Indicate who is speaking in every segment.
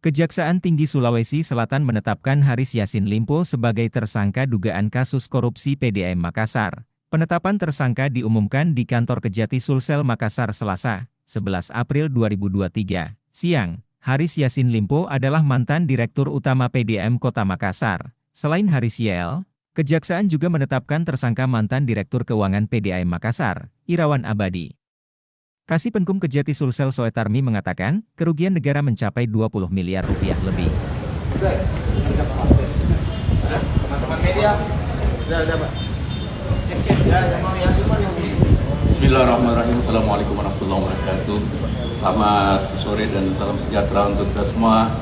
Speaker 1: Kejaksaan Tinggi Sulawesi Selatan menetapkan Haris Yassin Limpo sebagai tersangka dugaan kasus korupsi PDAM Makassar. Penetapan tersangka diumumkan di kantor Kejati Sulsel Makassar Selasa, 11 April 2023, siang. Haris Yassin Limpo adalah mantan Direktur Utama PDAM Kota Makassar. Selain Haris YL, Kejaksaan juga menetapkan tersangka mantan Direktur Keuangan PDAM Makassar, Irawan Abadi. Kasih Penkum Kejati Sulsel Soetarmi mengatakan, kerugian negara mencapai 20 miliar rupiah lebih.
Speaker 2: Teman-teman media, udah Pak.
Speaker 3: Bismillahirrahmanirrahim. Assalamualaikum warahmatullahi wabarakatuh. Selamat sore dan salam sejahtera untuk kita semua.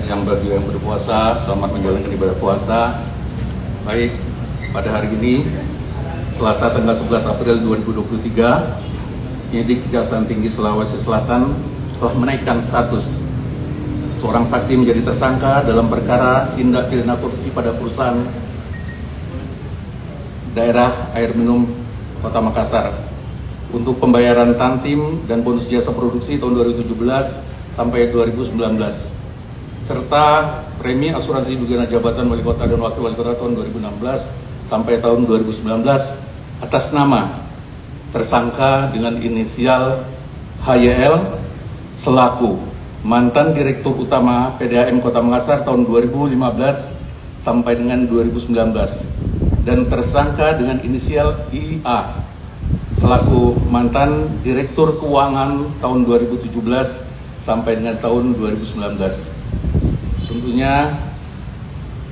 Speaker 3: Yang bagi yang berpuasa, selamat menjalankan ibadah puasa. Baik, pada hari ini, Selasa tanggal 11 April 2023, Penyidik Kejaksaan Tinggi Sulawesi Selatan telah menaikkan status seorang saksi menjadi tersangka dalam perkara tindak pidana korupsi pada perusahaan daerah air minum Kota Makassar untuk pembayaran tantim dan bonus jasa produksi tahun 2017 sampai 2019 serta premi asuransi bagaimana jabatan wali kota dan wakil wali kota tahun 2016 sampai tahun 2019 atas nama tersangka dengan inisial HYL selaku mantan Direktur Utama PDAM Kota Makassar tahun 2015 sampai dengan 2019 dan tersangka dengan inisial IA selaku mantan Direktur Keuangan tahun 2017 sampai dengan tahun 2019. Tentunya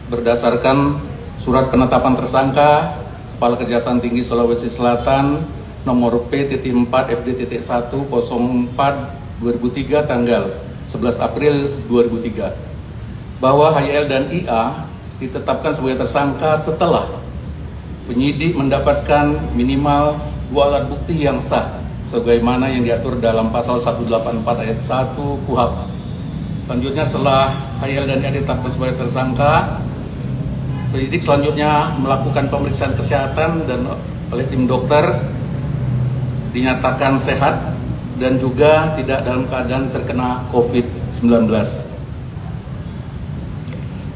Speaker 3: berdasarkan surat penetapan tersangka Kepala Kejaksaan Tinggi Sulawesi Selatan nomor P.4 FD.1 04 2003 tanggal 11 April 2003 bahwa HYL dan IA ditetapkan sebagai tersangka setelah penyidik mendapatkan minimal 2 alat bukti yang sah sebagaimana yang diatur dalam pasal 184 ayat 1 KUHP. Selanjutnya setelah HYL dan IA ditetapkan sebagai tersangka, penyidik selanjutnya melakukan pemeriksaan kesehatan dan oleh tim dokter dinyatakan sehat dan juga tidak dalam keadaan terkena COVID-19.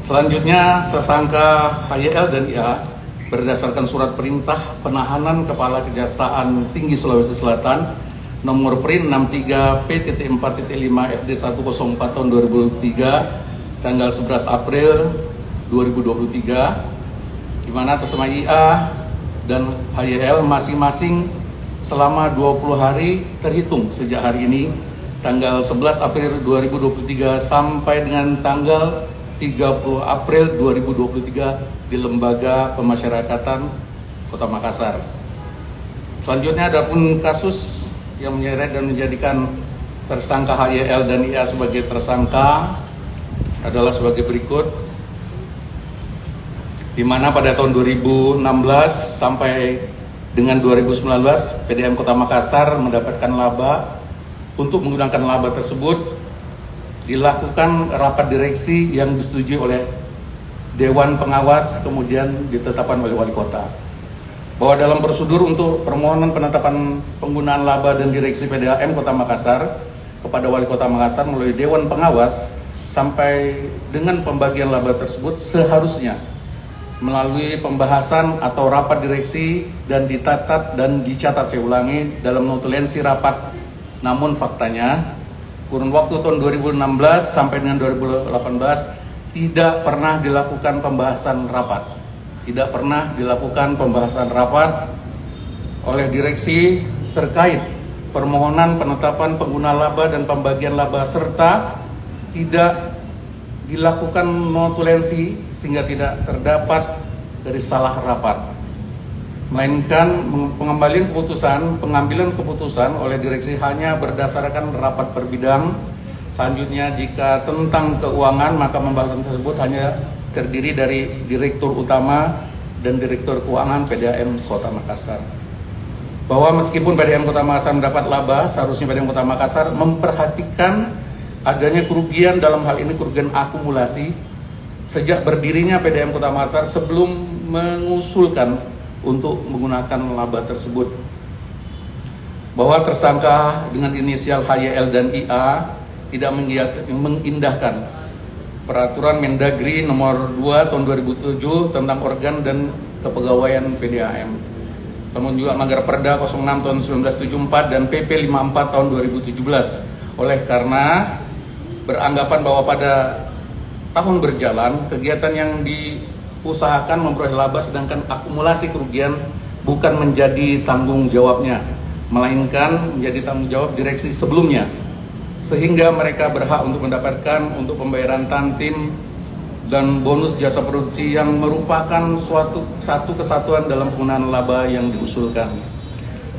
Speaker 3: Selanjutnya, tersangka HYL dan IA berdasarkan surat perintah penahanan Kepala Kejaksaan Tinggi Sulawesi Selatan nomor PRIN 63 P.4.5 FD104 tahun 2003 tanggal 11 April 2023 di mana atas nama IA dan HYL masing-masing selama 20 hari terhitung sejak hari ini tanggal 11 April 2023 sampai dengan tanggal 30 April 2023 di Lembaga Pemasyarakatan Kota Makassar. Selanjutnya adapun kasus yang menyeret dan menjadikan tersangka HYL dan IA sebagai tersangka adalah sebagai berikut, di mana pada tahun 2016 sampai dengan 2019, PDAM Kota Makassar mendapatkan laba. Untuk menggunakan laba tersebut, dilakukan rapat direksi yang disetujui oleh Dewan Pengawas, kemudian ditetapkan oleh Wali Kota. Bahwa dalam prosedur untuk permohonan penetapan penggunaan laba dan direksi PDAM Kota Makassar kepada Wali Kota Makassar melalui Dewan Pengawas, sampai dengan pembagian laba tersebut seharusnya melalui pembahasan atau rapat direksi dan dicatat saya ulangi dalam notulensi rapat. Namun faktanya kurun waktu tahun 2016 sampai dengan 2018 tidak pernah dilakukan pembahasan rapat. Tidak pernah dilakukan pembahasan rapat oleh direksi terkait permohonan penetapan pengguna laba dan pembagian laba serta tidak dilakukan notulensi sehingga tidak terdapat dari salah rapat, melainkan pengambilan keputusan oleh direksi hanya berdasarkan rapat per bidang. Selanjutnya jika tentang keuangan maka pembahasan tersebut hanya terdiri dari Direktur Utama dan Direktur Keuangan PDAM Kota Makassar. Bahwa meskipun PDAM Kota Makassar mendapat laba, seharusnya PDAM Kota Makassar memperhatikan adanya kerugian, dalam hal ini kerugian akumulasi sejak berdirinya PDAM Kota Makassar sebelum mengusulkan untuk menggunakan laba tersebut. Bahwa tersangka dengan inisial HYL dan IA tidak mengindahkan Peraturan Mendagri Nomor 2 Tahun 2007 tentang organ dan kepegawaian PDAM. Namun juga melanggar Perda 06 Tahun 1974 dan PP 54 Tahun 2017. Oleh karena beranggapan bahwa pada tahun berjalan kegiatan yang diusahakan memperoleh laba sedangkan akumulasi kerugian bukan menjadi tanggung jawabnya, melainkan menjadi tanggung jawab direksi sebelumnya, sehingga mereka berhak untuk mendapatkan untuk pembayaran tantim dan bonus jasa produksi yang merupakan satu kesatuan dalam penggunaan laba yang diusulkan.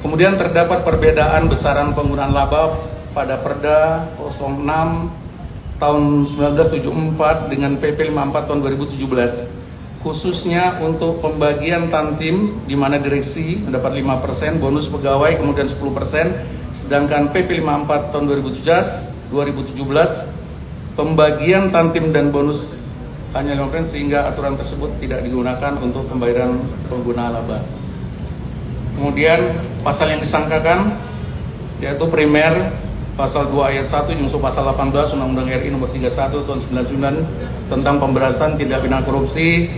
Speaker 3: Kemudian terdapat perbedaan besaran penggunaan laba pada Perda 06 tahun 1974 dengan PP 54 tahun 2017, khususnya untuk pembagian tantim di mana direksi mendapat 5%, bonus pegawai kemudian 10%, sedangkan PP 54 tahun 2017 pembagian tantim dan bonus hanya 5%, sehingga aturan tersebut tidak digunakan untuk pembayaran pengguna laba. Kemudian pasal yang disangkakan yaitu primer pasal 2 ayat 1 junto pasal 18 Undang-Undang RI nomor 31 tahun 99 tentang pemberantasan tindak pidana korupsi,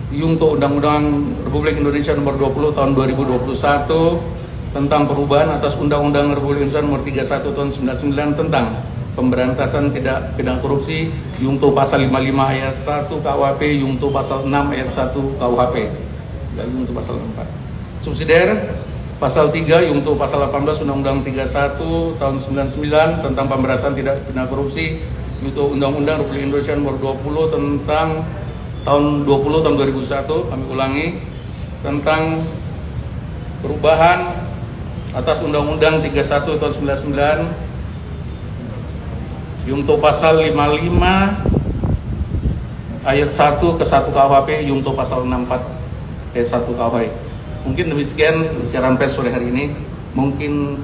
Speaker 3: junto Undang-Undang Republik Indonesia nomor 20 tahun 2021 tentang perubahan atas Undang-Undang Republik Indonesia nomor 31 tahun 99 tentang pemberantasan tindak pidana korupsi, junto pasal 55 ayat 1 KUHP, junto pasal 6 ayat 1 KUHP, dan junto pasal 4. Subsidiar pasal 3 junto pasal 18 Undang-Undang 31 tahun 99 tentang pemberantasan tindak pidana korupsi, junto Undang-Undang Republik Indonesia nomor 20 tentang tahun 20 tahun 2001, kami ulangi, tentang perubahan atas Undang-Undang 31 tahun 99 junto pasal 55 ayat 1 ke 1 KUHP, junto pasal 64 ayat 1 KUHP. Mungkin demikian siaran pers sore hari ini. Mungkin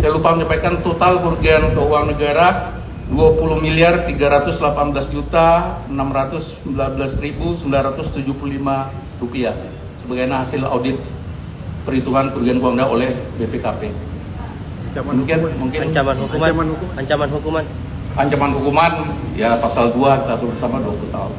Speaker 3: saya lupa menyampaikan total kerugian keuangan negara 20.318.619.975 rupiah sebagai hasil audit perhitungan kerugian keuangan negara oleh BPKP. Mungkin
Speaker 2: Ancaman hukuman
Speaker 3: ancaman hukuman ya pasal 2 kita atur bersama 20 tahun.